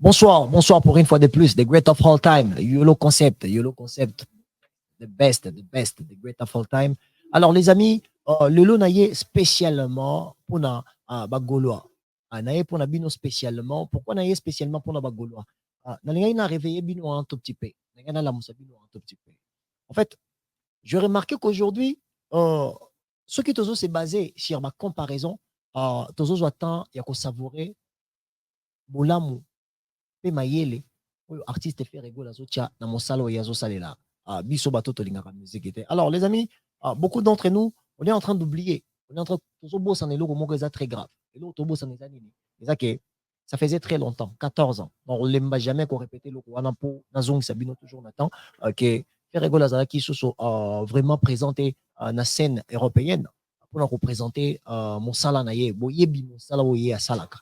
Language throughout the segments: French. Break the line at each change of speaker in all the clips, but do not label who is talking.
Bonsoir pour une fois de plus, The Great of All Time, YOLO Concept, the Great of All Time. Alors les amis, le lot naie spécialement pour na Bagolois. Naie pour na bino spécialement. Pourquoi naie spécialement pour na Bagolois? Nalinga na réveillé bino un tout petit peu. Nalinga na la moussa bino un tout petit peu. En fait, je remarqué qu'aujourd'hui, ce qui toujours c'est basé sur ma comparaison, toujours attend il y a qu'à savourer bolamu pe mayele oyo artiste fait rigola zotia na mosala oyo azosalela biso bato tolingaka musique ete. Alors les amis, beaucoup d'entre nous on est en train d'oublier, on est en train tozobosana eloko moko eza très grave eloko tobosana eza nini eza ke ça faisait très longtemps 14 ans donc olemba jamais qu'on répétait eloko wana mpo nazongisa bino toujours na temps ke fait rigola azalaki susu vraiment présenté na scène européenne mpona koprésente mosala na ye boyebi mosala oyo ye asalaka.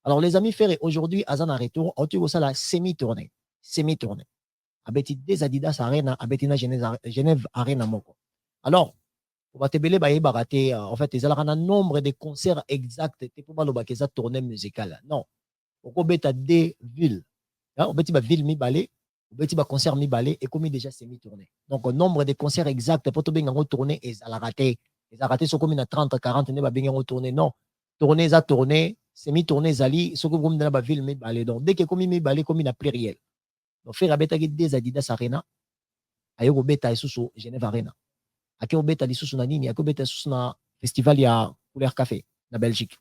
Alors, les amis Ferré, aujourd'hui, Azan a retour, on ça la semi-tournée. Semi-tournée. Abeti des Adidas Arena, Abetina Genève Arena Moko. Alors, on va te belé baye baraté, en fait, ils ont un nombre de concerts exacts, t'es pas mal au bac, tournée musicale. Non. On beta des villes. On beti ba ville mi balé, on beti ba concert mi balé, et comme déjà semi-tournée. Donc, au nombre de concerts exacts, pour te bien tourner, ils ont raté. Ils ont raté, sont comme une 30, 40, ne va bien tourner. Non. Tourner, ça tourner, semi-tournée zali soko comme dans la ville mais balé donc dès que comme mi balé comme na pluriel donc faire abeta des Adidas Arena ayoko beta isusu Genève Arena akio beta lisusu na nini akio beta lisusu na festival ya Couleur Café na Belgique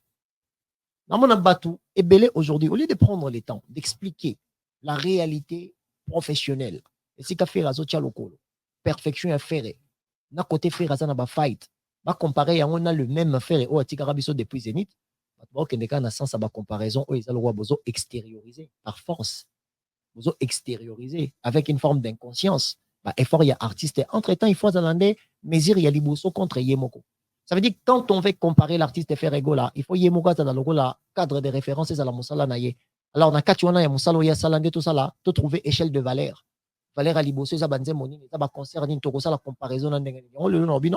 na mona batu ebele aujourd'hui au lieu de prendre le temps d'expliquer la réalité professionnelle et si ka faire azotia lokolo perfection à faire na côté faire azana ba fight ba comparer yango na le même faire o atikara biso depuis Zénith. Donc, il y a un sens à ma comparaison où ils ont besoin extérioriser par force, besoin extérioriser avec une forme d'inconscience. Bah, effort, il y a artiste. Entre-temps, il faut demander, mais il y a liboso contre Yemoko. Ça veut dire que quand on veut comparer l'artiste Ferrego là, il faut Yemoko dans le cadre de référence à la Moussala Naye. Alors, on a quatre ya Moussala, ya Salande, tout ça là, tout trouver échelle de valeur. Valeur à liboso, ça banze moni, ça va concerner, tout ça la comparaison. On le non, non,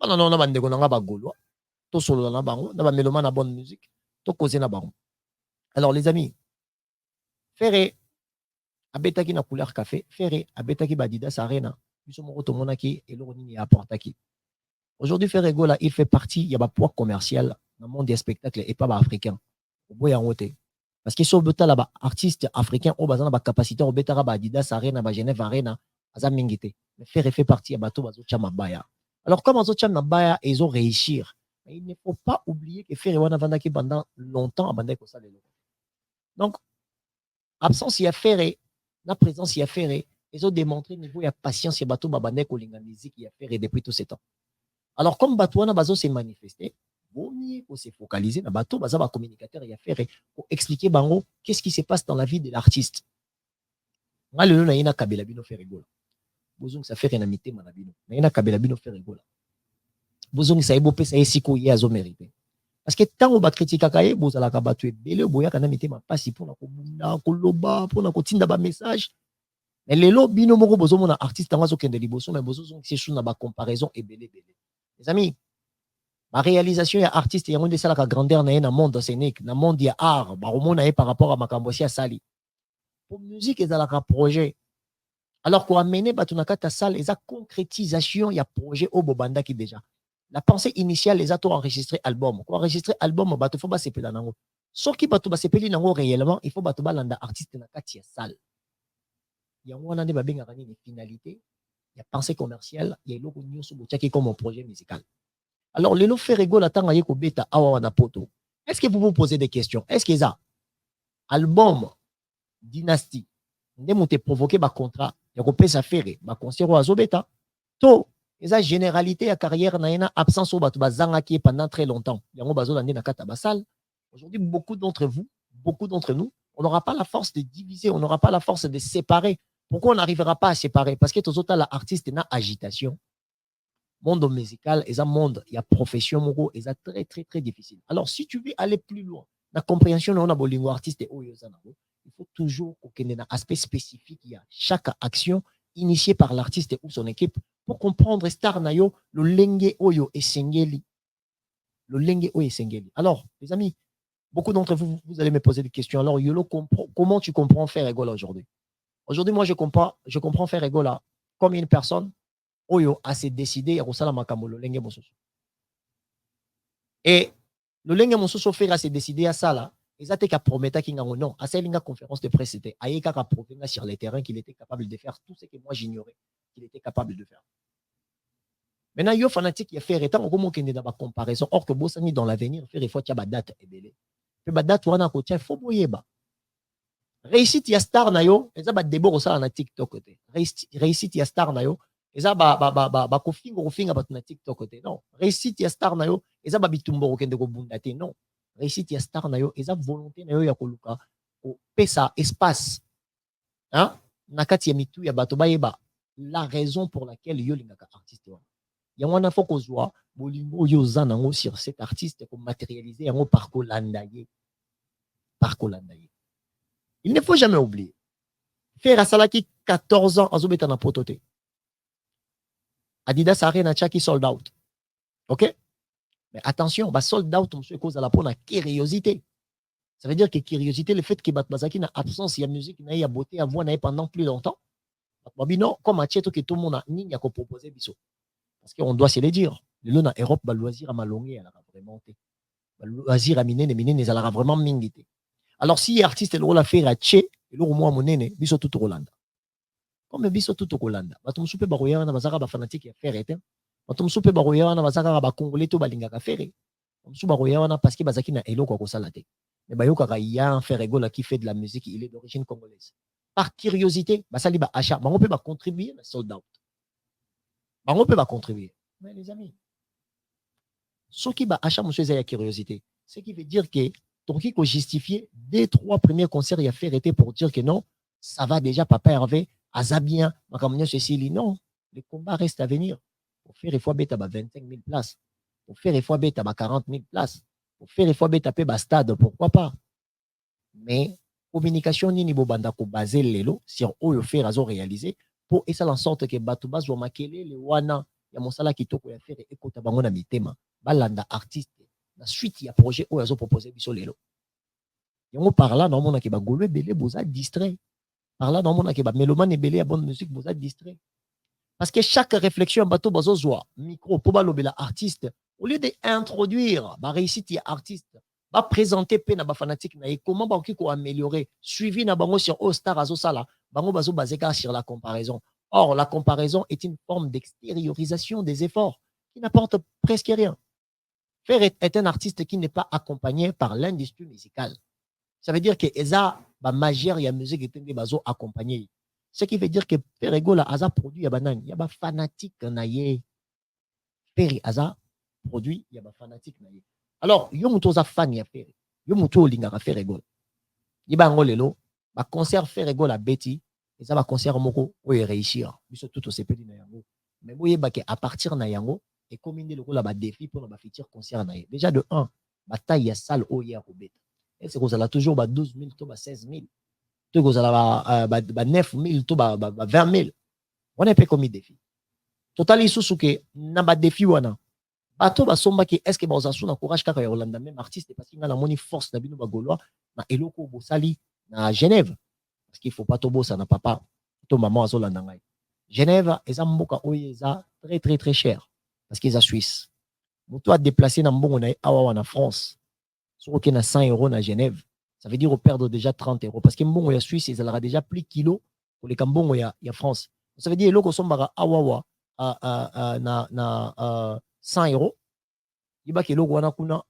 non, non, non, non, non, non, to solo na bango na ba meloma na bonne musique to causer na bango. Alors les amis, Ferré abetaki na Couleur Café, Ferré abetaki ba Adidas Arena, biso moko to monaki eloko nini apportaki. Aujourd'hui Ferré Gola, il fait partie, il y a ba poids commercial dans le monde des spectacles et pas ba africain. Boya ngote. Parce que so beta là ba artiste africain au bazana ba capacité au betara ba Adidas Arena, ba Genève Arena, aza mingité. Mais Ferré fait partie ya bato bazo chama baya. Alors comme bazo chama baya, ils ont réussir. Mais il ne faut pas oublier que Ferré wana vandaki pendant longtemps à bandeko ça les. Donc absence il y a Ferré, la présence il y a Ferré, ils ont démontré niveau il y a patience il y a bateau babandeko linga musique il y a Ferré depuis tous ces temps. Alors comme Batouana bazo s'est manifesté, vaut mieux qu'on s'est focalisé dans bateau baza ba communicateur il y a Ferré pour expliquer bango qu'est-ce qui se passe dans la vie de l'artiste. Nga lelo na ina kabela bino Ferré gola. Bozong ça Ferré na mité manabino. Na ina kabela bino Ferré gola. Bozong ça ebo pesa esiko ye azo mérité. Parce que tant on va critiquer kaye bozala ka batu ebele boya kana mité ma pasi pour na kobunda koloba pour na kotinda ba message. Mais lelo bino moko bozo mona artiste ngazo kende liboso mais bozo c'est sous na ba comparaison ebele ebele. Les amis, ma réalisation ya artiste yango de sala ka grandeur na na monde scénique, na monde ya art, ba romona par rapport à makambo ya sali. Pour musique ezala ka projet. Alors qu'on amener batu na kata salle eza concrétisation ya projet au bobanda qui déjà. La pensée initiale les a tout enregistré album. Pour enregistrer album bato faut ba sepela nango. Soki bato ba sepeli nango réellement, il faut bato ba landa artiste na kati ya salle. Yango wana nde ba benga ni finalité. Il y a pensée commerciale, il y a eloko nyonso botiaki comme un projet musical. Alors, les lots Ferrego la tanga yeko beta awa wana poto. Est-ce que vous vous posez des questions? Est-ce que ça album Dynasty ndé monté provoqué ba contrat yako pesa Ferré ba concert o azobeta to eza généralité ya carrière na ena absence o batu bazanga ki pendant très longtemps. Yango bazola ndé na kata basal. Aujourd'hui, beaucoup d'entre vous, beaucoup d'entre nous, on n'aura pas la force de diviser, on n'aura pas la force de séparer. Pourquoi on n'arrivera pas à séparer? Parce que tout la artiste na agitation. Monde musical, et un monde, il y a profession, moko, et ça très, très, très difficile. Alors, si tu veux aller plus loin, la compréhension, on a bolingo artiste et il faut toujours qu'il y ait un aspect spécifique, il y a chaque action initiée par l'artiste ou son équipe pour comprendre star nayo, le lenge oyo et sengeli. Le lenge oyo et sengeli. Alors, les amis, Beaucoup d'entre vous, vous allez me poser des questions. Alors, Yolo, comment tu comprends faire Egola aujourd'hui? Aujourd'hui, moi, je comprends faire Egola comme une personne oyo a s'est décidé à Rosala Makamolo Lenge Mososo. Et le Lenge Mososo fait à s'est décidé à ça là. Ils ont promettre qu'il non, à cette conférence de presse, c'était Aïka a prouvé sur les terrains qu'il était capable de faire tout ce que moi j'ignorais qu'il était capable de faire. Maintenant, yo fanatique, il y a fait étant au moment qu'il y a une comparaison. Or que Bossani dans l'avenir, faire il faut qu'il y ait une date et belé. Puis date, on a côté, il faut boyer ba. Réussite, il y a star na yo, et ça va déborder ça na TikTok côté. Réussite, il y a star na yo, et ça ba kofinga bat na TikTok côté. Non. Réussite, il y a star na yo, et ça ba bitumbo kende ko bundate. Non. Réussite, il y a star na yo, et ça volonté na yo ya koluka. Ko pesa espace. Hein? Nakati ya mitu ya bato ba yeba. La raison pour laquelle yo lingaka artiste wa. Il y a un faut qu'on soit bolingo yoza nango sur cet artiste pour matérialiser yango par kolandaye. Par kolandaye. Il ne faut jamais oublier. Faire à Salaki 14 ans, azobeta na prototé. Adidas Arena Chaki sold out. OK? Mais attention, bah sold out, monsieur, cause à la peau, la curiosité. Ça veut dire que curiosité, le fait que Batmazaki n'a absence, il y a musique, il y a beauté, à voix, pendant plus longtemps. Non, comme à Tcheto, que tout le monde a ni qu'à proposer, biso. Parce qu'on doit se le dire. Le long en Europe, bah, loisir à malongé, elle a vraiment été. Bah, loisir à miner, elle a vraiment mingité. Alors, si artiste, elle a fait à Tché, et au moins, mon nez, biso tout Rolanda. Comme biso tout Rolanda. Batum soupe baroya, na bazara, ba fanatique, ya faire été. Batum soupe baroya, na bazara, ba congolais, to balinga ka faire. Batum soupe baroya, na parce que bazaki na elo, quoi, salate. Mais bayoka, il y a un faire ego, qui fait de la musique, il est d'origine congolaise. Par curiosité, bah, ça li ba achat, bah, on peut contribuer à sold out. Bah, on peut contribuer. Mais les amis, ce qui va achat, monsieur, c'est la curiosité. Ce qui veut dire que ton qui faut justifier des 3 premiers concerts, il a fait arrêter pour dire que non, ça va déjà, papa Hervé, Azabien, Makamounia Cécilie. Non, les combats restent à venir. Pour faire une fois bête à 25 000 places. Pour faire une fois bête à 40 000 places. Pour faire une fois bête à stade, pourquoi pas. Mais communication ni niveau banda ko basé lelo sur oyo faire azo réaliser pour et ça en sorte que batuba zo makele le wana ya mosala kitoko ya faire ekota bango na mitema balanda artiste na suite ya projet oyo azo proposer biso lelo yango par là non mona ke ba golwe belé boza distrait par là non mona ke ba mélomane belé ya bonne musique boza distrait parce que chaque réflexion bato bazo zoa micro pour balobela artiste au lieu d'introduire ba réussite ya artiste va présenter pe na ba fanatique na comment ba ko améliorer suivi na bango sur All Star azo sala bango bazo basé sur la comparaison. Or la comparaison est une forme d'extériorisation des efforts qui n'apporte presque rien. Faire est un artiste qui n'est pas accompagné par l'industrie musicale. Ça veut dire que eza ba magère ya musique etende bazo accompagner. Ce qui veut dire que Ferrego la aza produit ya banani ya ba fanatique na ye. Ferry aza produit ya ba fanatique na ye. Alors, yo muto za fan ya Ferry. Yo muto lingaka Ferrego. Yiba ngo lelo, ba concert Ferrego la beti, eza ba concert moko oyo réussir. Biso tout au sepeli na yango. Mais boye ba ke à partir na yango et combiner le la ba défi pour ba futur concert na ye. Déjà de 1, ba taille ya salle oyo ya robeta. Et c'est que toujours ba 12 000 to ba 16 000. To ko ba 9 000 to ba 20 000. On est pas comme défi. Total isusu ke na ba défi wana. Bato basomba ki est-ce que bazasu na courage kaka ya Hollande même artiste parce qu'il a la moni force na bino ba gaulois na eloko bosali na Genève parce qu'il faut pas to bossa na papa to maman azolanda ngai. Genève eza mboka oyo eza très très très cher parce qu'ils a Suisse. Moto a déplacé na mbongo na awa na France. Sur que na 100 € na Genève, ça veut dire au perdre déjà 30 € parce que mbongo ya Suisse ils aura déjà plus kilo pour les kambongo ya France. Ça veut dire eloko sombara awa na 100 €. Iba ke logo wana kuna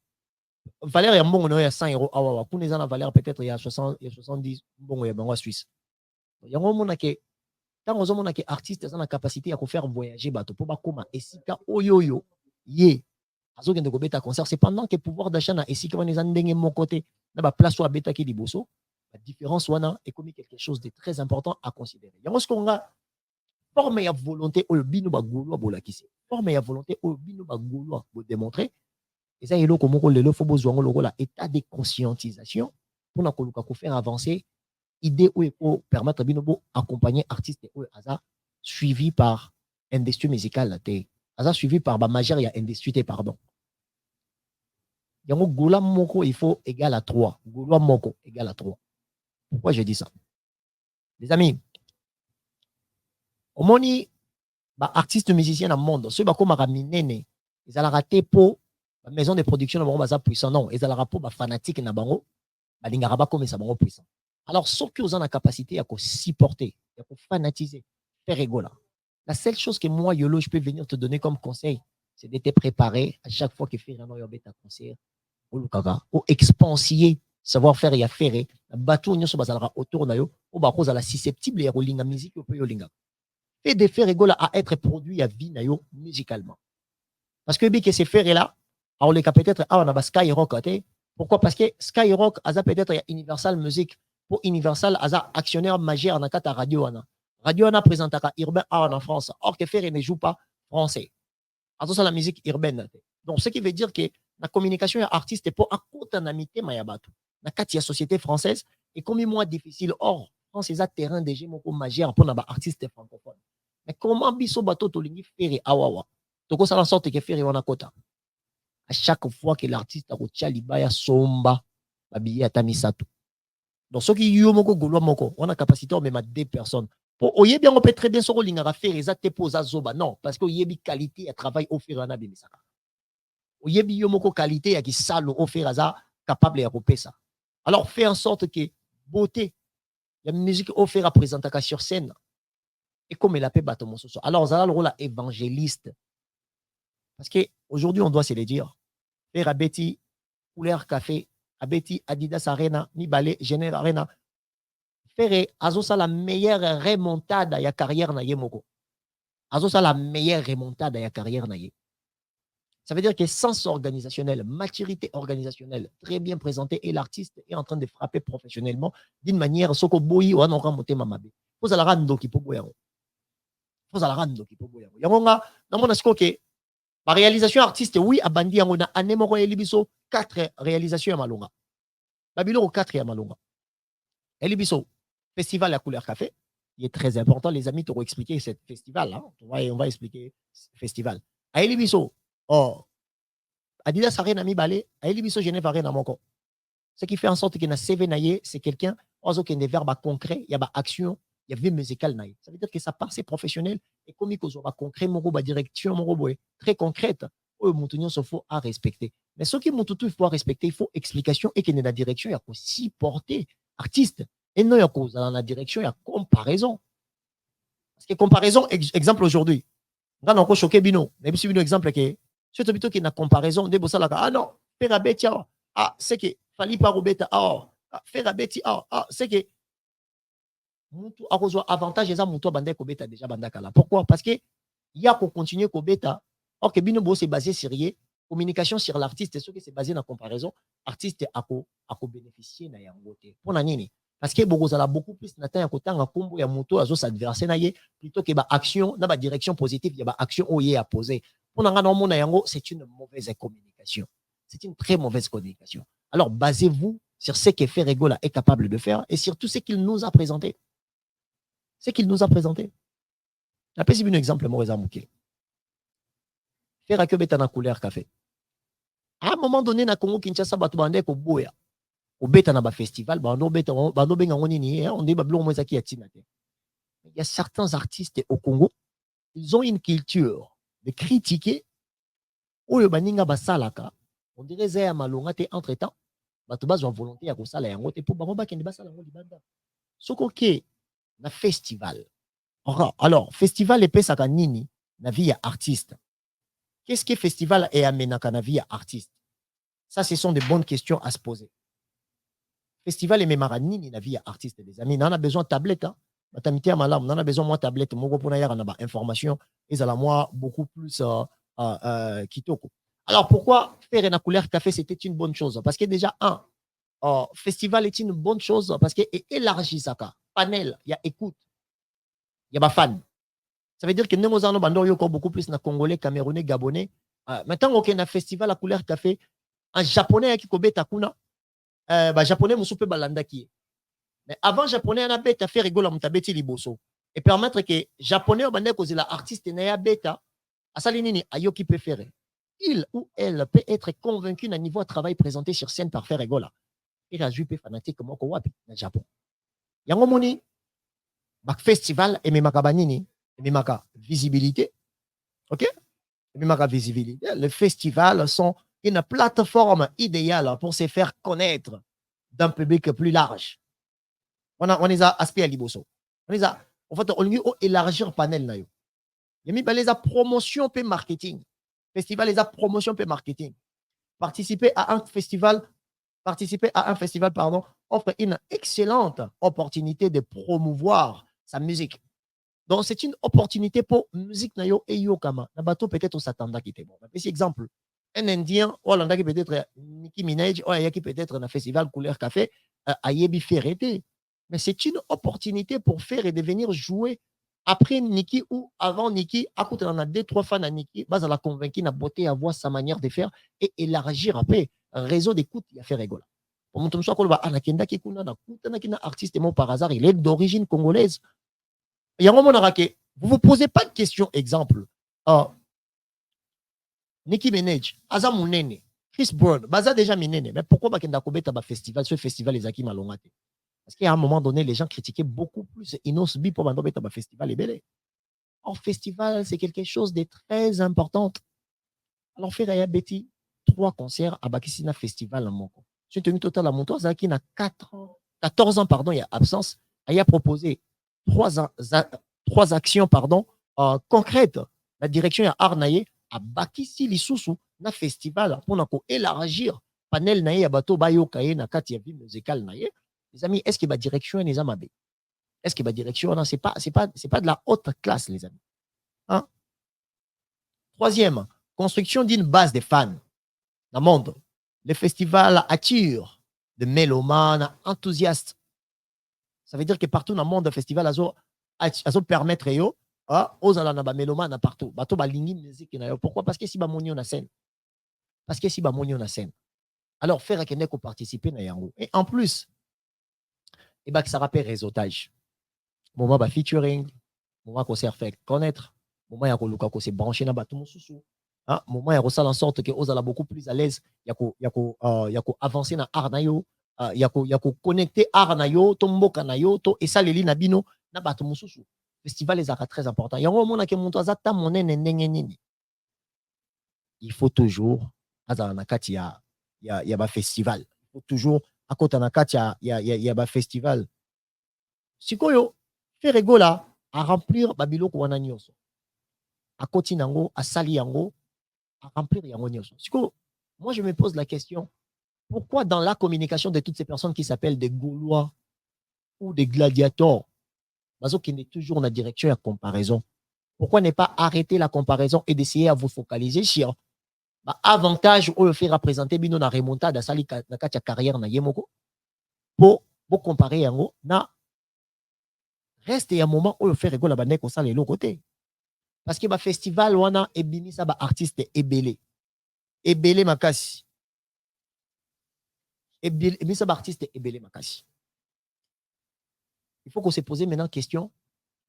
valeur ya mbongo na ya 100 € awa kuna eza na valeur peut-être ya 60 ya 70 mbongo ya bango Suisse. Yango mona ke tango zo mona ke artiste eza na capacité ya ko faire voyager bato po bakoma esika oyoyo ye azokende ko beta concert c'est pendant que pouvoir d'achat na esika wana eza ndenge moko te na ba place wa beta ki liboso la différence wana est comme quelque chose de très important à considérer. Yango ce qu'on a forme ya volonté oyo bino ba golo bolakisi. Forme ya volonté oyo bino ba golo bo démontrer. Et ça, il y a un état de conscientisation pour nous faire avancer idée ou pour permettre de accompagner artistes ou suivi par industrie musicale, suivi par ma majeure industrie, pardon. Yango Goula Moko, il faut égal à 3. Goula Moko égal à 3. Pourquoi je dis ça? Les amis, au moni, artiste musicien dans le monde, ceux qui ont minene, ils ont raté pour la maison de production de Bango puissant. Non, ils ont raté pour fanatique na Bango, Lingaraba comme ça Bango puissant. Alors, ceux qui ont la capacité à supporter, à fanatiser, faire rigoler. La seule chose que moi, Yolo, je peux venir te donner comme conseil, c'est de te préparer à chaque fois que tu fais un concert, ou expansier, savoir faire et faire, bateau nyonso bazalaka autour na yo, ou ba cause la susceptible ya kolinga musique ou yo linga. Fait de faire rigoler à être produit à vie na yo musicalement. Parce que bien que ces faire là, on les peut-être on a Skyrock. Pourquoi? Parce que Skyrock a peut-être Universal Music pour Universal a actionnaire majeur en kata radio ana. Radio ana présente urbain en France. Or que faire ne joue pas français. Alors ça la musique urbaine. Donc ce qui veut dire que la communication artiste est pour à côté en amitié mayabatu. La katia société française est comme moins difficile. Or France c'est un terrain déjà moko majeur pour les artistes francophones. Mais comment biso bateau to lingi faire awawa? Donc ça en sorte que faire on a quota. À chaque fois que l'artiste a retia libaya somba babiya tamisato. Donc ceux qui yo moko golo moko, on a capacité on même à 2 personnes. Pour oye bien on peut très bien soro linga faire ezate posa zoba. Non, parce que oye bi qualité à travail offrir na bimisaka. Oye bi yo moko qualité à qui salo offrir aza capable à couper ça. Alors fais en sorte que beauté la musique offert à présenter sur scène et comme il a fait bateau mon soso. Alors ça a le rôle évangéliste. Parce qu'aujourd'hui on doit se le dire. Faire à Betty couleur café, à Betty Adidas Arena, Nibale Général Arena. Faire azosa la meilleure remontada ya carrière na yemoko. Azosa la meilleure remontada ya carrière na ye. Ça veut dire que sens organisationnel, maturité organisationnelle très bien présentée et l'artiste est en train de frapper professionnellement d'une manière soko boyi ou anora moté mamabe. Faut ala rando ki pobo yango. Faut ala rando ki pobo yango. Yango nga na mona siko ke ma réalisation artiste oui abandi yango na anemoko elibiso 4 réalisations ya malonga. Babilo 4 ya malonga. Elibiso festival à couleur café, il est très important les amis t'auront expliqué ce festival là. On va expliquer ce festival. A elibiso oh Adidas Arena mi balé, a elibiso Genève Arena moko. Ce qui fait en sorte que na CV naye, c'est quelqu'un qui a des verbes concrets, il y a action, il y a vie musicale naye. Ça veut dire que ça part c'est professionnel et comme il y concret moko ba direction moko très concrète. Oh montunyo se faut à respecter. Mais ce qui montutu il faut respecter, il faut explication et qu'il y a la direction, il y a aussi porter artiste et non il y a cause dans la direction, il y a comparaison. Parce que comparaison exemple aujourd'hui. Quand on choqué bino, mais si bino exemple que surtout plutôt qu'il y a comparaison de bossa là ah non, faire abetia ah c'est que fali par obeta ah faire abeti ah c'est que mutu akozwa avantage eza mutu banda ko beta déjà banda kala. Pourquoi? Parce que il y a pour continuer ko beta or que bino bo c'est basé sur communication sur l'artiste ce qui c'est basé dans comparaison artiste ako bénéficier na yango te. Pour na nini? Parce que bokozala beaucoup plus na temps ya kotanga kombo ya mutu azo s'adverser na ye plutôt que ba action na ba direction positive ya ba action oye à poser. Pour na ngana mona yango c'est une mauvaise communication. C'est une très mauvaise communication. Alors basez-vous sur ce que Ferregola est capable de faire et sur tout ce qu'il nous a présenté. Ce qu'il nous a présenté. Je vais un exemple, Moreza Mouké. Faire que beta na couleur café. À un moment donné, na Congo Kinshasa, batu bande ko boya. Au beta na ba festival, bando beta, bando benga ngoni ni, on dit bablo mo zaki yatina te. Il y a certains artistes au Congo, ils ont une culture de critiquer. Oyo baninga basalaka, on dirait zaya malonga te entre temps. Batu bazwa volonté ya kosala yango te pour bango bakende basala yango libanda. Soko ke na festival. Alors, festival epesaka nini na vie ya artiste. Qu'est-ce que festival est amenaka na vie ya artiste? Ça, ce sont de bonnes questions à se poser. Festival ememaka nini na vie ya artiste, les amis? On a besoin de tablette. Hein? Batamité malam, on a besoin de tablette. Moko pona yara na ba information. Et à moi beaucoup plus kitoko. Alors, pourquoi faire une couleur café, c'était une bonne chose? Parce que déjà, festival est une bonne chose parce que élargit ça. Panel, il y a écoute, il y a ma fan. Ça veut dire que nous avons beaucoup plus de Congolais, Camerounais, Gabonais. Maintenant, on a un festival à couleur café. En japonais, qui est takuna, japonais, nous sommes balanda qui. Mais avant, japonais, on a bêta fait rigoler à mutabeti liboso. Et permettre que japonais, on a cause la artiste n'a bêta. À ça, ayoki peut faire. il ou elle peut être convaincu d'un niveau de travail présenté sur scène par Ferregola. Et la jupe fanatique comme au Japon. Yango moni, bak festival et memaka banini, memaka visibilité, ok? Memaka visibilité. Les festivals sont une plateforme idéale pour se faire connaître d'un public plus large. On a aspect à liboso. On les a, en fait, on a élargir le panel na yo. Il y a les promotion et marketing. Festival les promotion et marketing. Participer à un festival pardon, offre une excellente opportunité de promouvoir sa musique. Donc, c'est une opportunité pour musique nayo et yokama. Na bateau peut-être on s'attendait qui était bon. Par exemple, un Indien, ou l'anda qui peut-être Nicki Minaj, ou qui peut-être un festival couleur café, à Yebi Ferreté. Mais c'est une opportunité pour faire et devenir jouer après Nicki ou avant Nicki. À côté, on a deux, trois fans à Nicki. Bas, la convaincu, na beauté à voir sa manière de faire et élargir après un réseau d'écoute. Il a fait rigoler. Pour mon tour, je crois Anakenda qui kuna na kuta na kina artiste mon par hasard, il est d'origine congolaise. Il y a un moment vous ne vous posez pas de questions. Exemple, Nicki Minaj, Aza Mounene, Chris Brown, Baza déjà Minene. Mais pourquoi Bakenda Kobeta ba festival, ce festival les Aki Malongate? Parce qu'à un moment donné, les gens critiquaient beaucoup plus Inos Bi pour Bandobeta ba festival et belé. Or, festival, c'est quelque chose de très important. Alors, faire Betty, 3 concerts à Bakisina Festival en Moko. J'ai tenu total à mon tour, Zaki n'a 14 ans, pardon, il y a absence. Il a proposé 3 actions, pardon, concrètes. La direction est Arnaye à Bakisi Lisusu, na festival, pour élargir panel naye à bateau bayo kaye na kati ya vie musicale naye. Les amis, est-ce que la direction est amabé? Est-ce que la direction, non, c'est pas de la haute classe, les amis. Hein? Troisième, construction d'une base de fans dans le monde. Le festival attire de mélomanes enthousiastes. Ça veut dire que partout dans le monde, le festival a permettre aux alana mélomanes partout. Bato balingi musique na yo. Pourquoi? Parce que si bamoni on a scène. Parce que si bamoni on a scène. Alors faire que neko participer na yango. Et en plus, et bah que ça rappelle réseautage. Moment ba featuring, moment qu'on s'est fait connaître, moment ya ko luka ko se brancher na bato mosusu. Hein, moment ya ko sala en sorte que aux ala beaucoup plus à l'aise, ya ko avancer na art na yo, ya ko connecter art na yo, to mboka na yo, to esaleli na bino na bato mosusu. Festival les arts très important. Yango mona ke monto azata monene ndenge nini. Il faut toujours azala na kati ya ba festival. Il faut toujours à côté na kati ya ba festival. Sikoyo fait rigola à remplir babiloko wana nyonso. À côté nango, à sali yango, à remplir yango nyonso. Sikoyo, moi je me pose la question, pourquoi dans la communication de toutes ces personnes qui s'appellent des Gaulois ou des gladiateurs, qui n'est toujours dans la direction et la comparaison. Pourquoi ne pas arrêter la comparaison et d'essayer à vous focaliser sur avantage ou le faire représenter bino na remontada à sali na katia carrière na yemoko pour comparer yango na reste un moment où le faire rigoler la bande comme ça les l'autre côté. Parce que ba festival wana ebimisa ba artiste ebele makasi. Ebimisa ba artiste ebele makasi. Il faut qu'on se pose maintenant question.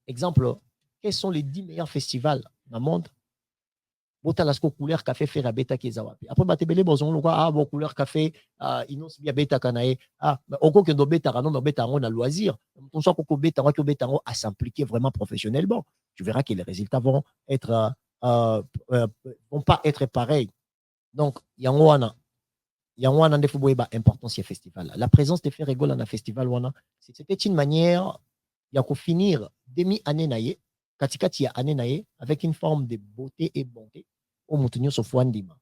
Exemple, quels sont les 10 meilleurs festivals dans le monde? Botalasko couleur café faire à beta kizawapi. Après batebele bozon lo quoi bon couleur café inos bia beta kanae oko que do beta non beta on a loisir. On soit ko beta ko beta à s'impliquer vraiment professionnellement. Tu verras que les résultats vont être vont pas être pareils. Donc yangoana de football importance ce festival. La présence de faire rigoler dans festival wana, c'était une manière ya ko finir demi-année naie katikati ya année naie avec une forme de beauté et bonté au mutunyo sofwandima.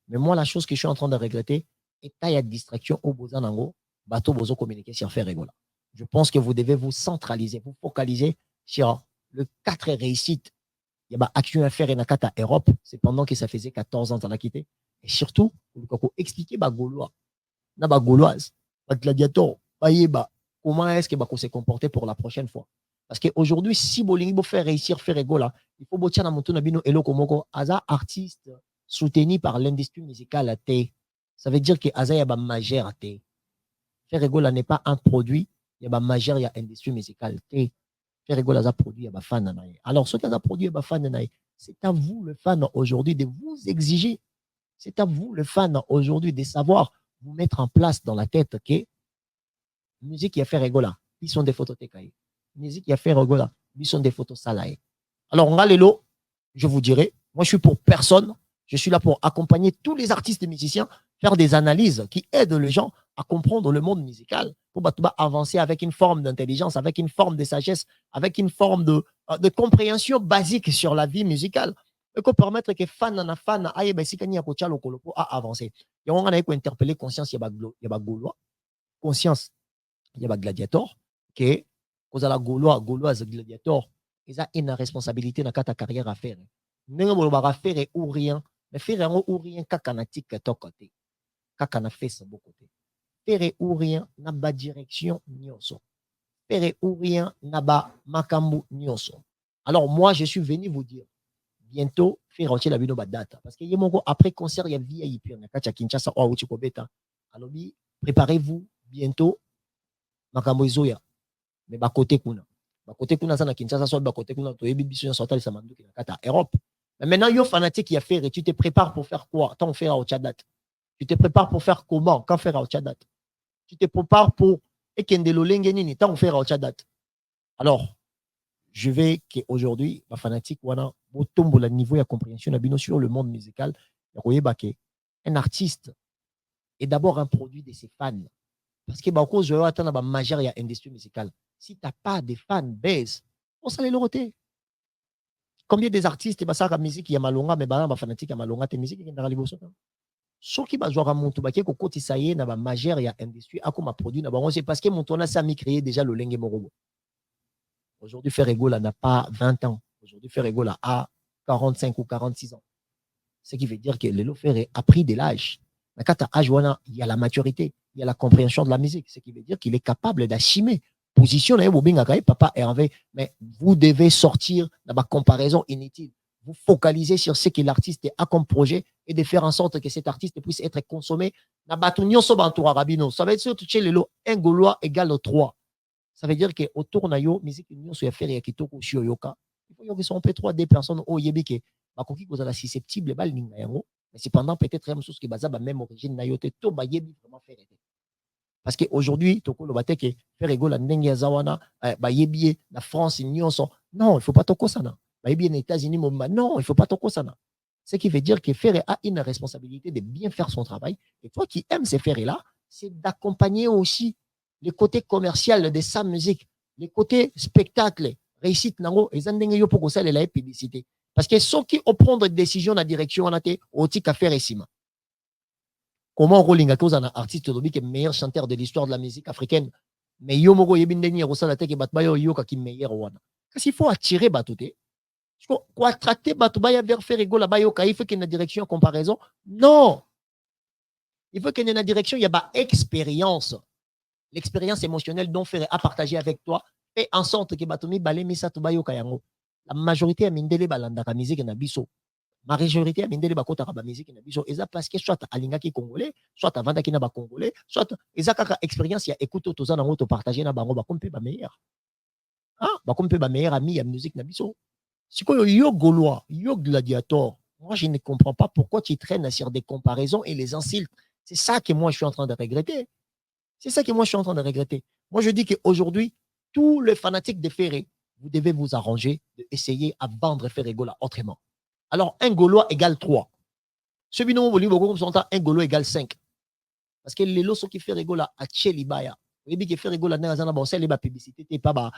Mais moi la chose que je suis en train de regretter est qu'il y a distraction au bozanango bateau bozo communiquer sur faire rigoler. Je pense que vous devez vous centraliser, vous focaliser sur le 4 réussites. Il y a action à faire en Akata Europe, c'est pendant que ça faisait 14 ans qu'on a quitté. Et surtout, il faut expliquer aux Gaulois, aux Gauloises, aux gladiateurs, comment est-ce que se comporter pour la prochaine fois. Parce qu'aujourd'hui, si Bolingi veut faire réussir, faire rigoler, il faut botir na mutu na bino elo komoko aza artiste soutenu par l'industrie musicale té. Ça veut dire que aza ya ba majeur té. Faire rigoler n'est pas un produit, il y a ba majeur ya industrie musicale té. Faire rigoler aza produit ya ba fan na. Alors ce que aza produit ya ba fan na, c'est à vous le fan aujourd'hui de vous exiger C'est à vous, le fan, aujourd'hui, de savoir vous mettre en place dans la tête que musique qui a fait rigola, ils sont des photos TKI. Musique qui a fait rigola, ils sont des photos salaï. Alors, on a les lots, je vous dirai, moi je suis pour personne, je suis là pour accompagner tous les artistes et musiciens, faire des analyses qui aident les gens à comprendre le monde musical, pour avancer avec une forme d'intelligence, avec une forme de sagesse, avec une forme de compréhension basique sur la vie musicale. Et qu'on permettre que fan na fan aye besikani ya kocha lokolo pour avancer. Et on a interpeller conscience, il y a Gaulois, conscience, il y a gladiator, que kozala Gauloise gladiator, ils ont une responsabilité dans ta carrière à faire. Ndenge bolobaka faire ou rien, mais faire yango ou rien kaka na TikTok côté, kaka na Facebook côté. Faire ou rien na ba direction nyonso. Faire ou rien na ba makambu nyonso. Alors moi je suis venu vous dire bientôt faire entier la bino ba date parce que yemongo après concert il y a VIP na kacha Kinshasa o uchi kobeta. Alors préparez-vous bientôt makambo izoya mais ba côté kuna ça na Kinshasa soit ba côté kuna to yebi biso sortal sa manduki na kata Europe. Mais maintenant yo fanatique qui a fait et tu te prépares pour faire quoi? Tant faire au Tchadat. Tu te prépares pour faire comment? Quand faire au Tchadat? Tu te prépares pour ekendelo lengenini tant faire au Tchadat. Alors je vais qu'aujourd'hui, ma fanatique, wana, botombo la niveau de compréhension na sur le monde musical, un artiste est d'abord un produit de ses fans. Parce que bah, cause je vais attendre ma majeure y a industrie musicale. Si t'as pas de fans base, on s'allait le roter. Combien des artistes bah ça la musique y a malonga mais bah fanatique y a malonga tes musique qui est dans la ça. Ce qui va jouer à mon tobaké ko koti ça y est na ba majeure y a industrie à comme produit na ba c'est parce que mon tourna ça mi créé déjà le lenge morobo. Aujourd'hui, Ferregola n'a pas 20 ans. Aujourd'hui, Ferregola a 45 ou 46 ans. Ce qui veut dire que Lelo Ferre a pris de l'âge. Mais quand tu as âge, il y a la maturité, il y a la compréhension de la musique. Ce qui veut dire qu'il est capable d'assumer. Position, papa Hervé, mais vous devez sortir de ma comparaison inutile. Vous focalisez sur ce que l'artiste a comme projet et de faire en sorte que cet artiste puisse être consommé. Ça va être surtout chez Lelo, un Gaulois égale 3. Ça veut dire que autour de la musique nyonso ya faire ya kitoko shi yoka. Il faut que son P3 des personnes au yebike bakoki kozala susceptible bal ninga yango. Mais cependant peut-être même chose que baza ba même origine na yote to ba yebi vraiment faire. Parce que aujourd'hui toko lo bateke faire rigola ndenge ya zawana ba yebi na France nyonso. Non, il faut pas toko sana. Ba yebi na États-Unis moma. Non, il faut pas toko sana. Ce qui veut dire que Ferre a une responsabilité de bien faire son travail. Et toi qui aimes ces Ferre-là, c'est d'accompagner aussi le côté commercial de sa musique, le côté spectacle, réussite, nango, et zandenge yo poko sale la publicité. Parce que ceux qui ont prendre des décisions dans la direction, on a été au tic à faire ici. Comment Rolling a cause un artiste qui est le meilleur chanteur de l'histoire de la musique africaine, mais yo moko yebindeni rosa la teke batbayo yo ka ki meilleur wana. Parce qu'il faut attirer batoté. Quoi traiter batubaya vers faire rigola bayo ka il faut qu'il y ait une direction comparaison. Non. Il faut qu'il y ait une direction, il y a pas expérience. L'expérience émotionnelle dont Ferre a partagé avec toi fait en sorte que Batomi Balé Misa Tubayo Kayango. La majorité a mindele balanda ka musique na biso. Ma majorité a mindele bakota ka musique na biso. Eza parce que soit alinga ki congolais, soit avanda ki na ba congolais, soit eza kaka expérience ya écoute toza na ngoto partager na bango ba kompe ba meilleur. Ah, ba kompe ba meilleur ami ya musique na biso. Sikoyo yo Gaulois, yo gladiator. Moi je ne comprends pas pourquoi tu traînes sur des comparaisons et les insultes. C'est ça que moi je suis en train de regretter. C'est ça que moi, je suis en train de regretter. Moi, je dis qu'aujourd'hui, tous les fanatiques de Ferré, vous devez vous arranger d'essayer à vendre Ferregola autrement. Alors, un Gaulois égale 3. Ce binom, vous voulez, un Gaulois égale 5. Parce que les lots qui Ferregola à Tchelibaya, vous voyez que Ferregola n'a pas de publicité, pas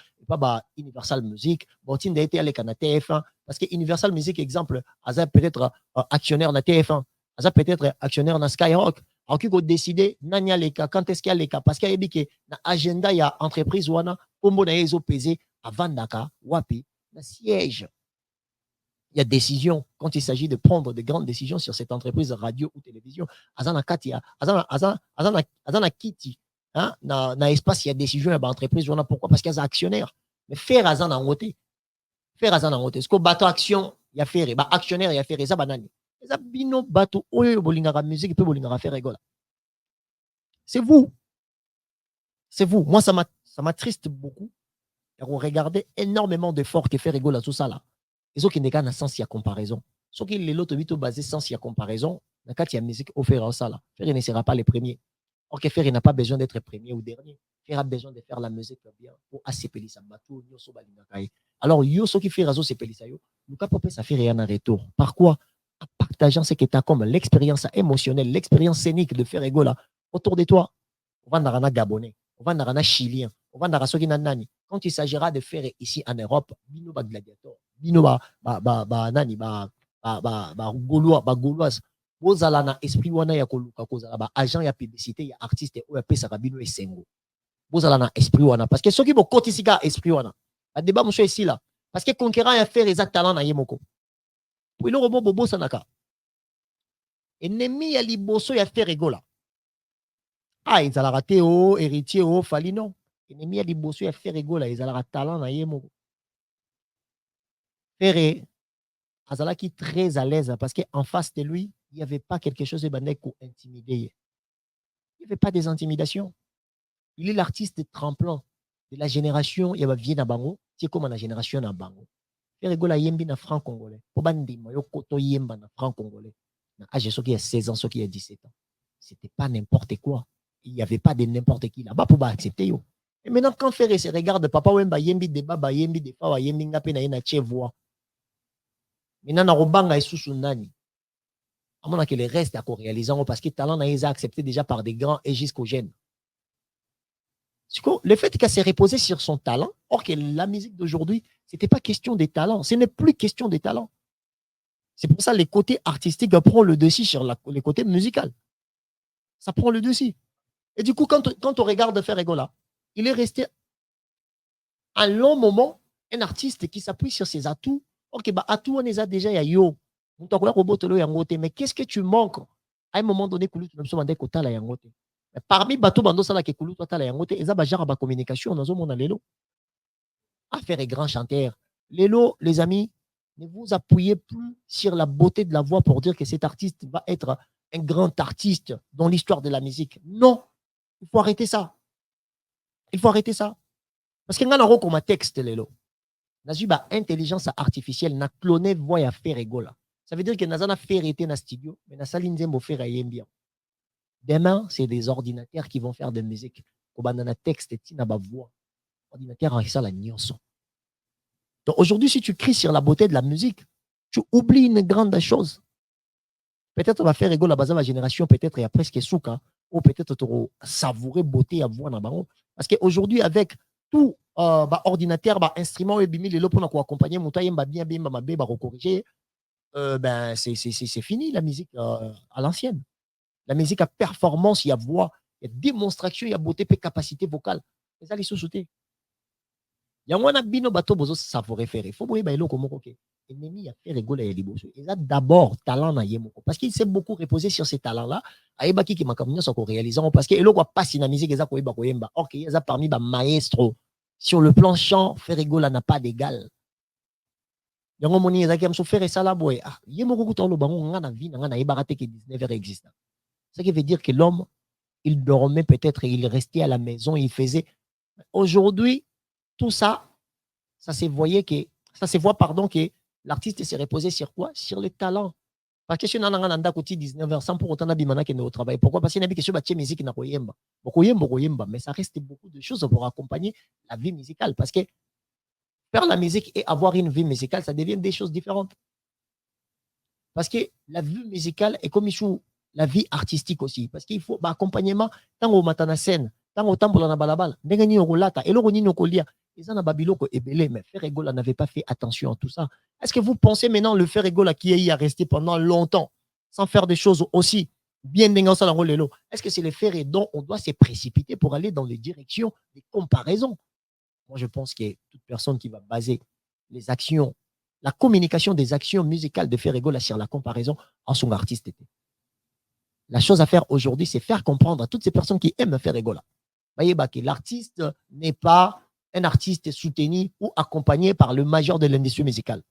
Universal Music, bon, il a été à TF1. Parce que Universal Music, exemple, a peut-être actionnaire dans TF1, a peut-être actionnaire dans Skyrock. Alors qu'il faut décider nanya leka quand est-ce qu'il y a les cas parce qu'il y a que na agenda il y a entreprise wana combo na yezo pesé avant daka wapi na siège il y a décision quand il s'agit de prendre de grandes décisions sur cette entreprise radio ou télévision azana katia azana kiti hein na espace il y a décision ya ba entreprise wana pourquoi parce qu'il y a des actionnaires mais faire azana ngote ce que bateau action il y a faire ba actionnaire il y a faire ça banani. Bino bato oyo bolingaka musique peut bolingaka faire rigola. C'est vous. C'est vous. Moi, ça m'attriste beaucoup. On regardait énormément d'efforts que fait rigola tout ça là. Et ce qui n'est qu'un sens, il y a comparaison. Ce qui est l'autre basé sens, il y a comparaison. Nakati ya musique au faire ça là. Ferry ne sera pas le premier. Or que Ferry n'a pas besoin d'être premier ou dernier. Ferry a besoin de faire la musique bien pour asepeli sa bateau nyoso balingaka ye. Alors yo so qui fait razo sepelisa yo, luka popé ça fait rien en retour. Par quoi? En partageant ce que tu as comme l'expérience émotionnelle, l'expérience scénique de faire là autour de toi. On va dans Gabonais, on va dans Chilien, on va dans Soki Nani. Quand il s'agira de faire ici en Europe, bino ba gladiator, bino ba nani ba gauloise. Bozala na esprit wana ya koluka kozala ba agent ya publicité ya artiste o ya pesaka bino esengo. Bozala na esprit wana parce que soki bokotisika esprit wana. Ba débat monsieur ici là parce que conquérant ya faire exact talent na yemoko. Pour le robot bobo sanaka. Ennemi ya liboso ya faire egola. Ah, ezalaka te o héritier o fali non. Ennemi ya liboso ya faire egola ezalaka talent na yemoko. Faire azalaki très à l'aise parce qu'en face de lui, il n'y avait pas quelque chose de banal pour intimider. Il n'y avait pas des intimidations. Il est l'artiste tremplin de la génération, il y a vie na bango, c'est comme la génération na bango. Faire rigola yembi na franc congolais. Pour bandima yo koto yemba na franc congolais. Na âge ceux qui a 16 ans, ceux qui a 17 ans. C'était pas n'importe quoi. Il n'y avait pas de n'importe qui là-bas pour accepter yo. Et maintenant quand Ferré se regarde papa wemba yembi débat ba yembi de fa wa yembi ngape na yena chevoa. Maintenant na robanga isusu nani. À mon avis, que les restes à réaliser parce que le talent n'a accepté déjà par des grands et jusqu'aux jeunes. Le fait qu'elle s'est reposée sur son talent, or que la musique d'aujourd'hui, ce n'était pas question des talents. Ce n'est plus question des talents. C'est pour ça que les côtés artistiques prennent le dessus sur les côtés musicaux. Ça prend le dessus. Et du coup, quand on regarde Ferregola, il est resté un long moment un artiste qui s'appuie sur ses atouts. Ok, bah, atouts, on les a déjà, il y a yo. Mais qu'est-ce que tu manques à un moment donné, parmi bateau bando sala ke kulu tota la yangote eza ba genre ba communication nazo mona lelo affaire et grand chanteur lelo les amis ne vous appuyez plus sur la beauté de la voix pour dire que cet artiste va être un grand artiste dans l'histoire de la musique. Non, il faut arrêter ça. Il faut arrêter ça parce que ngana roko ma texte lelo nazu ba intelligence artificielle na cloné voix ya faire egola. Ça veut dire que nazana faire été na studio mais na sali nzembo faire ayembia. Demain, c'est des ordinateurs qui vont faire de la musique. Kobanana texte, tina ba voix. Ordinateur ça la nyonso. Donc aujourd'hui, si tu cries sur la beauté de la musique, tu oublies une grande chose. Peut-être on va faire égale la base de la génération, peut-être il y a presque souka, ou peut-être tu savourer beauté à voix dans baron. Parce qu'aujourd'hui, avec tout ordinateur, instrument et bimi, les lots pour accompagner mon taille, bien, ma bé, corriger, ben c'est fini la musique à l'ancienne. La musique à performance, il y a voix, il y a démonstration, il y a beauté, et capacité vocale. C'est ça les sous-soutés. Il y a un bino bateau bozo savourer faire. Il faut voir bailo comme ok. Ennemi a fait rigoler les liboso. Il a d'abord talent na yemoko parce qu'il s'est beaucoup reposé sur ces talents-là. Aïba qui m'a comme ça qu'on réalisant parce que elo quoi pas si na musique eza ko yeba ko yemba. Ok, il a parmi ba maestro sur le plan chant, faire rigoler n'a pas d'égal. Yango moni eza qui am so faire ça là boy. Ah, yemoko ko tolo bango ngana vie ngana yeba raté que 19 existe. Ce qui veut dire que l'homme, il dormait peut-être, il restait à la maison, il faisait. Aujourd'hui, tout ça, ça se voit, que l'artiste s'est reposé sur quoi? Sur le talent. Parce que si on a un 19h sans pour autant d'abimana qui est au travail. Pourquoi? Parce qu'il y a une musique qui n'a pas mais ça reste beaucoup de choses pour accompagner la vie musicale. Parce que faire la musique et avoir une vie musicale, ça devient des choses différentes. Parce que la vie musicale est comme la vie artistique aussi. Parce qu'il faut accompagnement, tant au matana scène, tant au temple na balabal, ndengani okolata, eloko nini okolia, ils en a babiloko ebele, mais Ferregola n'avait pas fait attention à tout ça. Est-ce que vous pensez maintenant le Ferregola qui est à rester pendant longtemps, sans faire des choses aussi bien dengan ça dans lelo? Est-ce que c'est le Ferré dont on doit se précipiter pour aller dans les directions des comparaisons? Moi, je pense que toute personne qui va baser les actions, la communication des actions musicales de Ferregola sur la comparaison en son artiste était. La chose à faire aujourd'hui, c'est faire comprendre à toutes ces personnes qui aiment faire rigoler. Voyez, que l'artiste n'est pas un artiste soutenu ou accompagné par le major de l'industrie musicale.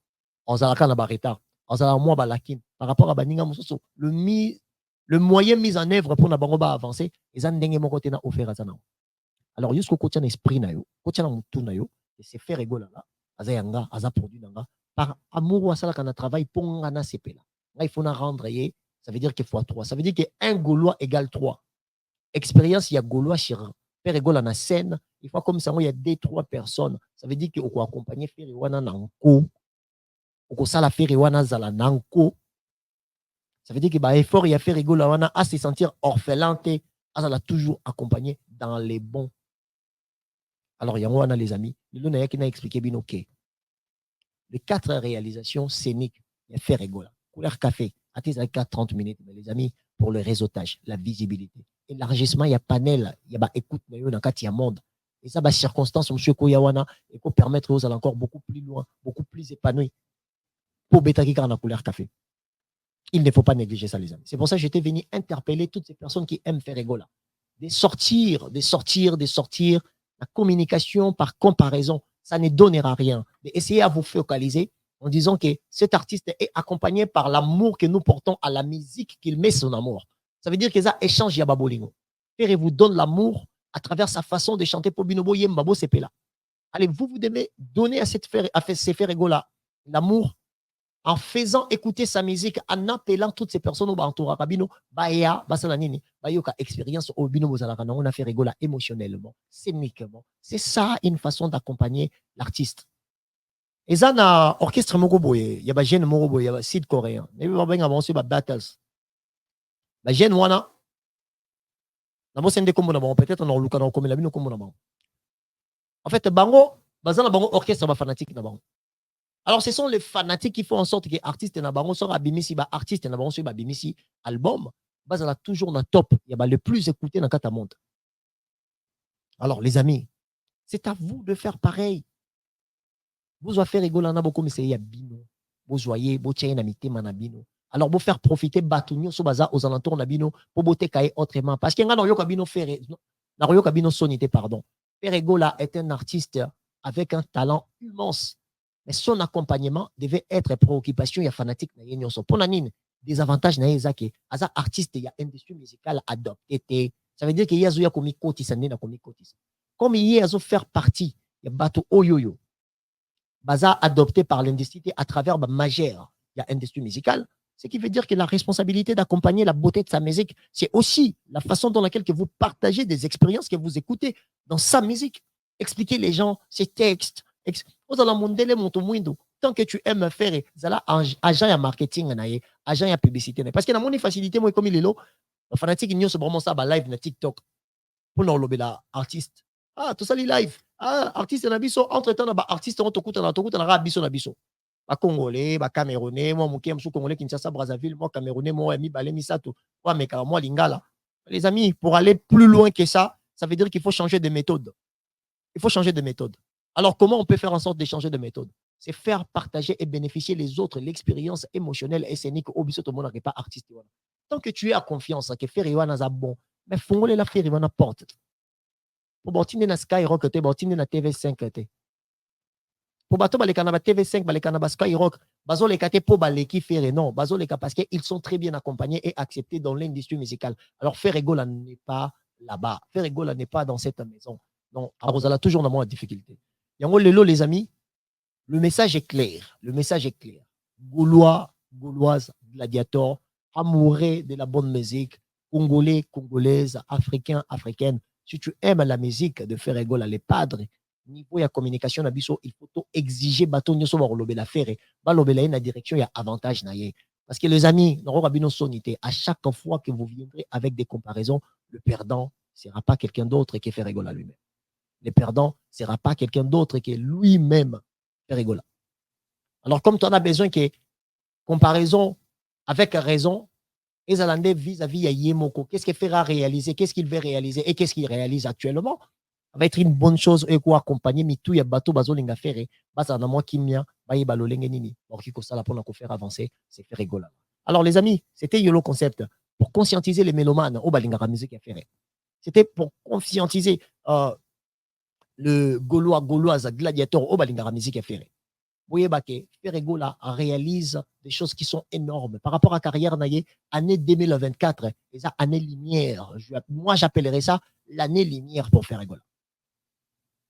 En Zalaka na Bareta, en Zalamoua Balakin, par rapport à Baninga Moussoso, le moyen mis en œuvre pour Nabangoba avancer, ils ont dengue mon côté na offert à Zanao. Alors, jusqu'au côté esprit na yo, côté na mutu na yo, et c'est faire rigoler là, aza produit nanga, par amour ou à ça na travail pour ngana sepela. Là, il faut na rendre Ça veut dire qu'il faut 3. Ça veut dire qu'un Gaulois égale 3. Expérience, il y a Gaulois sur Père Égol en scène. Il faut comme ça, il y a 2-3 personnes. Ça veut dire qu'il faut accompagner Feriwana Nanko. Il faut la Feriwana Zala Nanko. Ça veut dire que effort, il y a Ferrigo Lawana à se sentir orphelin, à la toujours accompagné dans les bons. Alors, il y a les amis. Nous avons expliqué bien, ok. Les 4 réalisations scéniques, il y a Ferrigo là. Couleur café, à 30 minutes, mais les amis, pour le réseautage, la visibilité. Élargissement, il y a panel, il y a écoute, il y a monde. Et ça, circonstance, M. Koyawana, et pour permettre aux allants encore beaucoup plus loin, beaucoup plus épanoui. Pour Betaki la couleur café. Il ne faut pas négliger ça, les amis. C'est pour ça que j'étais venu interpeller toutes ces personnes qui aiment faire Egola. De sortir. La communication par comparaison, ça ne donnera rien. Essayez à vous focaliser en disant que cet artiste est accompagné par l'amour que nous portons à la musique qu'il met son amour. Ça veut dire que ça échange Yababolingo. Père vous donne l'amour à travers sa façon de chanter pour Binobo Yembabo Sepela. Allez, vous devez donner à ces faire Egola l'amour en faisant écouter sa musique, en appelant toutes ces personnes au entourage, baya, basalanini, bayoka expérience au bino bozalaka, on a fait rigoler émotionnellement, scéniquement. C'est ça une façon d'accompagner l'artiste. Et ça, na orchestre mogoboye, il y a ba jeune mogoboye, il y a ba site coréen. Et puis, on avancé ba battles. Ba jeune wana, na mo sende kombo na bango, peut-être on a luka na kombo na bino kombo na bango. En fait, bango, bazana bango orchestre ba fanatique na bango. Alors, ce sont les fanatiques qui font en sorte que l'artiste n'a pas sur Abimisi, artiste n'a pas sur Abimisi album, bah, ça a toujours dans top. Il y a le plus écouté dans ta montre. Alors, les amis, c'est à vous de faire pareil. Vous avez fait rigoler en beaucoup, mais c'est Yabino. Vous voyez, vous tiens amitié manabino. Alors, vous faire profiter Batunio sur baza aux alentours nabino pour botter cahier autrement. Parce qu'il y a un kabino fait, n'a kabino sonité, pardon. Ferregola est un artiste avec un talent immense. Mais son accompagnement devait être préoccupation, il y a fanatique, il y a pour des avantages, il y a un artiste, il y a industrie musicale adoptée. Ça veut dire qu'il y a un komi kotis, comme il y a faire partie, il y a bateau oyoyo, baza adopté par l'industrie à travers majeur, il y a industrie musicale. Ce qui veut dire que la responsabilité d'accompagner la beauté de sa musique, c'est aussi la façon dans laquelle que vous partagez des expériences que vous écoutez dans sa musique. Expliquez les gens ses textes. Tant que tu aimes faire agent ya marketing agent ya publicité parce que dans mon facilité moi comme il est là fanatique ils se vraiment ça live na TikTok pour nous lober la artiste tout ça les live artiste na biso entre temps na artiste on tokuta na biso na biso ba congolais ba camerounais moi mukem sou congolais Kinshasa Brazzaville moi camerounais moi mi balé misato moi meka moi lingala les amis pour aller plus loin que ça veut dire qu'il faut changer de méthode. Il faut changer de méthode. Alors, comment on peut faire en sorte de changer de méthode? C'est faire partager et bénéficier les autres l'expérience émotionnelle et scénique au biso tout le monde n'est pas artiste. Tant que tu es à confiance que faire Iwana za bon, mais fongole la faire Iwana porte. Pour botiner na Skyrock te, botiner na TV5 te. Pour bato baleka na TV5, baleka na Skyrock, bazo les kate pour baleki faire non, bazo les parce qu'ils sont très bien accompagnés et acceptés dans l'industrie musicale. Alors faire Egola n'est pas là-bas. Faire Egola n'est pas dans cette maison. Non, Arosala toujours dans moins de difficulté. Yango lelo les amis, le message est clair. Le message est clair. Gaulois, Gauloises, gladiateurs, amoureux de la bonne musique, Congolais, Congolaises, Africains, Africaines. Si tu aimes la musique de faire Egola, les padres, niveau de communication, il faut exiger bateau nyoso ba lobe la faire. Ba lobe la na direction, il y a avantage na ye. Parce que les amis, à chaque fois que vous viendrez avec des comparaisons, le perdant ne sera pas quelqu'un d'autre qui fait Egola lui-même. Le perdant ne sera pas quelqu'un d'autre que lui-même fait Egola. Alors, comme tu en as besoin que comparaison avec raison, les Alandais vis-à-vis à Yemoko, qu'est-ce qu'il fera réaliser, qu'est-ce qu'il veut réaliser et qu'est-ce qu'il réalise actuellement, ça va être une bonne chose et quoi accompagner mitou ya bateau bazo linga faire basa na moi kimia baye balolenge nini pour qui ça la pour faire avancer c'est faire Egola. Alors les amis, c'était Yolo Concept pour conscientiser les mélomanes au balinga musique à faire. C'était pour conscientiser le Gaulois, Gauloise, gladiateur au Balingara musique ferré. Vous voyez, Ferregola réalise des choses qui sont énormes. Par rapport à carrière, année 2024, et ça, année lumière. Moi, j'appellerais ça l'année lumière pour Ferregola.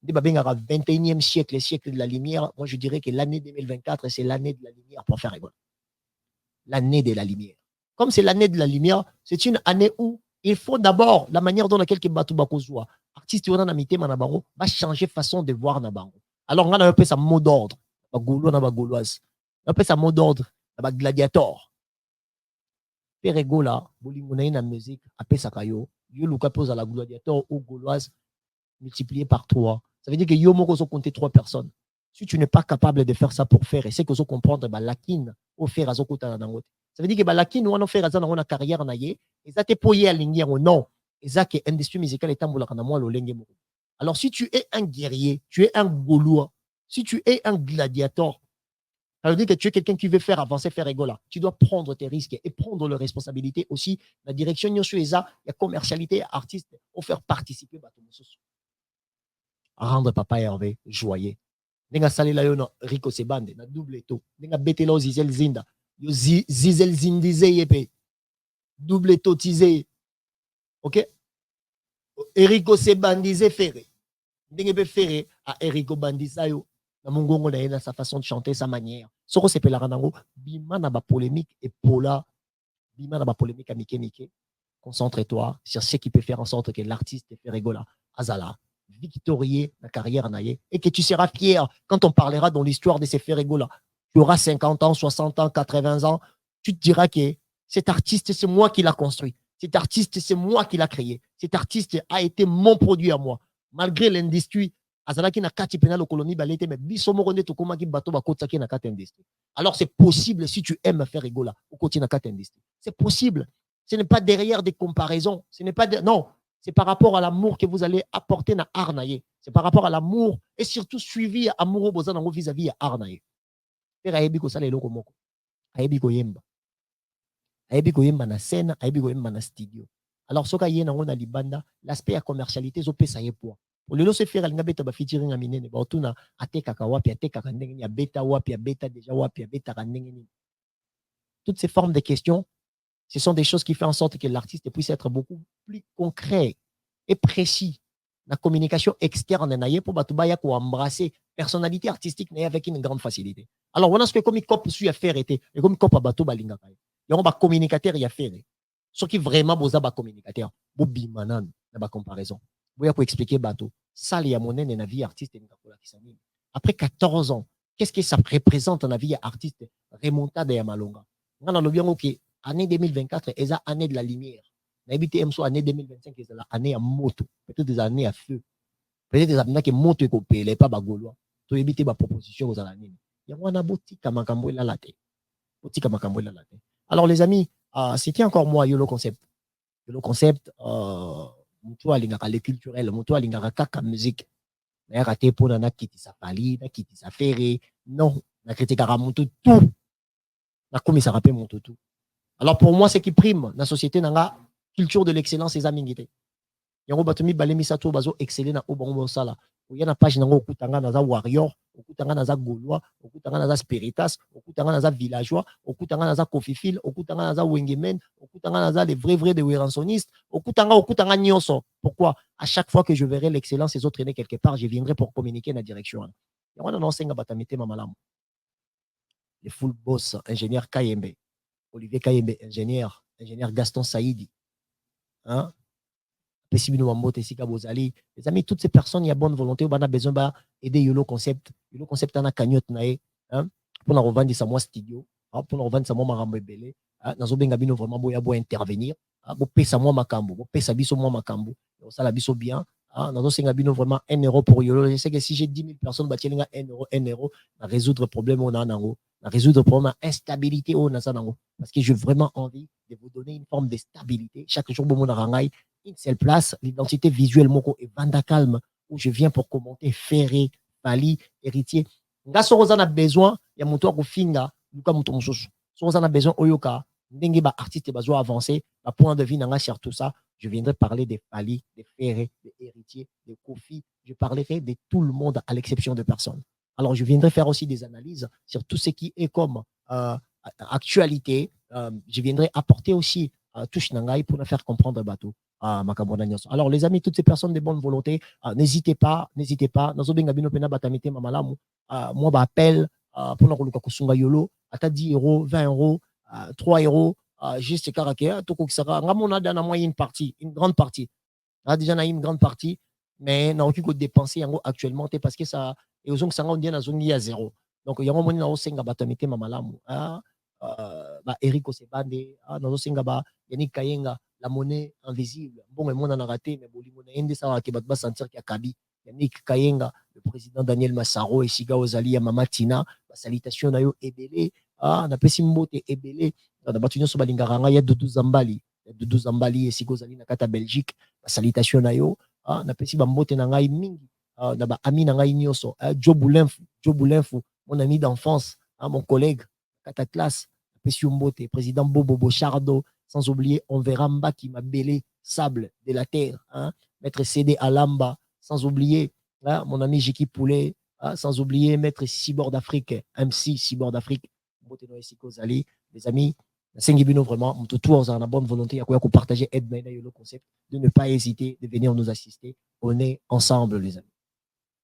Le 21e siècle, le siècle de la lumière. Moi, je dirais que l'année 2024, c'est l'année de la lumière pour Ferregola. L'année de la lumière. Comme c'est l'année de la lumière, c'est une année où il faut d'abord la manière dont laquelle Batou Bakozwa, artiste on a amité Manabango, va changer façon de voir Nabango. Alors on a un peu sa mot d'ordre, Bagoulo na Bagouloise, un peu sa mot d'ordre, la gladiator. Perego là, bolingo na musique, apé sakayo, yo luka pose à la gladiator ou gauloise multiplié par 3. Ça veut dire que yo moko so compter 3 personnes. Si tu n'es pas capable de faire ça pour faire, et c'est que so comprendre ba lakine au faire azo kota na ngote. Ça veut dire que ba lakine ou on faire azo na carrière na ye, et ça te poyer aligner ou non. Et ça que industrie musicale est tambola kana moi lo lenge moko. Alors si tu es un guerrier, tu es un gaulois, si tu es un gladiateur, ça veut dire que tu es quelqu'un qui veut faire avancer, faire égola. Tu dois prendre tes risques et prendre les responsabilités aussi. La direction, il y a commercialité, artiste, ou faire participer. Rendre papa Hervé joyeux. Nenga salela yo na Rico Sebande, na double to. Nenga betelo zizel zinda. Yo zizel zindize yepe. Double to tize. Ok? Erico Sebandize ferré. Nenga be ferré à Erico Bandisa yo. Na mungongo na yena sa façon de chanter, sa manière. Soko sepela ranango, bima na ba polémique et pola. Bima na ba polémique à Mike. Concentre-toi sur ce qui peut faire en sorte que l'artiste te fait rigoler. Azala, victorieux la carrière naïe, et que tu seras fier quand on parlera dans l'histoire de ces faits rigola. Tu auras 50 ans, 60 ans, 80 ans, tu te diras que cet artiste, c'est moi qui l'a construit. Cet artiste, c'est moi qui l'a créé. Cet artiste a été mon produit à moi. Malgré l'industrie, azalaki na kati pena lo colonie balete mais biso moko nde tokoma ki bato bakota ki na kati industrie. Alors c'est possible si tu aimes faire rigola au côté na kati industrie. C'est possible. Ce n'est pas derrière des comparaisons. Ce n'est pas non, c'est par rapport à l'amour que vous allez apporter na Arnaye. C'est par rapport à l'amour et surtout suivi amoureux bozanango vis-à-vis à Arnaye. Père ayebi ko sala eloko moko. Ayebi ko yemba. Ayebi ko yemba na scène, ayebi ko yemba na studio. Alors soka yé nango na libanda, l'aspect à commercialité zo pesa ye poids. Pour le se faire alinga beta ba featuring a minene ba otuna ateka ka wapi ateka ka ndenge ya beta wapi ya beta déjà wapi ya beta ka ndenge ni. Toutes ces formes de questions, ce sont des choses qui font en sorte que l'artiste puisse être beaucoup plus concret et précis. La communication externe pour batubaya pour embrasser personnalité artistique avec une grande facilité. Alors, on a ce que comme il cop suit à faire été et comme cop à bateau balinga kai. Et on va communicateur y a faire. Ce qui vraiment boza ba communicateur, bobi manan na ba comparaison. Boya pour expliquer bateau. Ça li a monen na vie artiste nkakola kisani. Après 14 ans, qu'est-ce que ça représente dans la vie artiste remontada ya malonga. On a le bien OK. Année 2024 est la année de la lumière. L'année 2025 est l'année à moto. Peut-être des années à feu. Peut-être des années qui moto et qu'on paye pas bagolois. Tu éviter ma proposition aux années. Il y a un abouti comme un cambo la latte. Alors les amis, c'était encore moi Yolo Concept. Yolo Concept, mutua lingaka le culturel, mutua lingaka kaka musique. Na raté pour na kiti sa pali, na kiti sa ferré. Non, na critique à monto tout. Na comme ça rappelle monto tout. Alors pour moi, ce qui prime dans la société, dans la culture de l'excellence, c'est amingité. Yango batumi balemi sato bazo exceller na obongo sala. Il y a une page nango okutanga na za warrior, okutanga na za gaulois, okutanga na za spiritas, okutanga na za villageois, okutanga na za kofifil, okutanga na za wengemen, okutanga na za les vrais de weransonistes, okutanga nyonso. Pourquoi? À chaque fois que je verrai l'excellence les autres traîner quelque part, je viendrai pour communiquer dans la direction. Yango na nonsenga batamite mamalamu. Le full boss ingénieur Kayembe. Olivier Kayembe, ingénieur Gaston Saïdi. Hein? Les amis, toutes ces personnes, il y a bonne volonté, on a besoin d'aider Yolo Concept. Yolo Concept, on a cagnotte, hein? Pour nous revendre ça, moi, studio. Pour nous revendre ça, moi, Marambo Ebele. Nous avons vraiment besoin intervenir. Pour payer ça, moi, Makambo. Pour payer ça, moi, Makambo. Ça, la biso bien. Nous avons vraiment 1 euro pour Yolo. Je sais que si j'ai 10 000 personnes, bah, 1 euro, à résoudre le problème, on a à résoudre le problème d'instabilité, on a ça. Parce que j'ai vraiment envie de vous donner une forme de stabilité. Chaque jour, bon, une seule place, l'identité visuelle moko et Vanda Calme, où je viens pour commenter Ferré, Bali, Héritier. Nga soroza na besoin, ya muto ko finga, luka muto mususu. Soroza na besoin oyoka, ndenge ba artiste bazo avancer, ba point de vue nanga sur tout ça, je viendrai parler des Bali, des Ferré, des Héritiers, des Kofi, je parlerai de tout le monde à l'exception de personne. Alors je viendrai faire aussi des analyses sur tout ce qui est comme actualité, je viendrai apporter aussi touche nangai pour nous faire comprendre le bateau. Alors les amis, toutes ces personnes de bonne volonté, n'hésitez pas. Moi, appel pour nous kusunga yolo, à 10 euros, 20 euros, 3 euros, juste Karaké, tout comme ça, on a dans une partie, une grande partie. Déjà, on a une grande partie, mais on n'a aucune dépenser actuellement parce que ça, et aux gens qui sont dans zone à zéro. Donc, il y a un moment où on a batamité mamalamu. Eric Osebande, on a Yannick Kayenga, la monnaie invisible. Bon, mais on a raté, mais bon, on a ça qui va sentir qu'il y a Kabi. Yannick Kayenga, le président Daniel Massaro, et Siga Ozali, Mamatina, salutation na yo ebele, na pesi mbote ebele, na batunya so balingaranga ya Doudou Zambali. Doudou Zambali et Siga Ozali na kata Belgique, salutation na yo, na pesi bambote na ngai mingi, na ba ami na ngai nyoso, Joe Boulinfou, mon ami d'enfance, mon collègue, kata classe, na pesi mbote, président Bobo Bochardo, sans oublier on verra Mbaki Mabele, sable de la terre, maître CD Alamba, sans oublier mon ami Jiki Poulet, sans oublier maître Cyborg d'Afrique, MC Cyborg d'Afrique, les amis, vraiment, on tour en bonne volonté, à quoi partager aide le concept, de ne pas hésiter de venir nous assister. On est ensemble, les amis.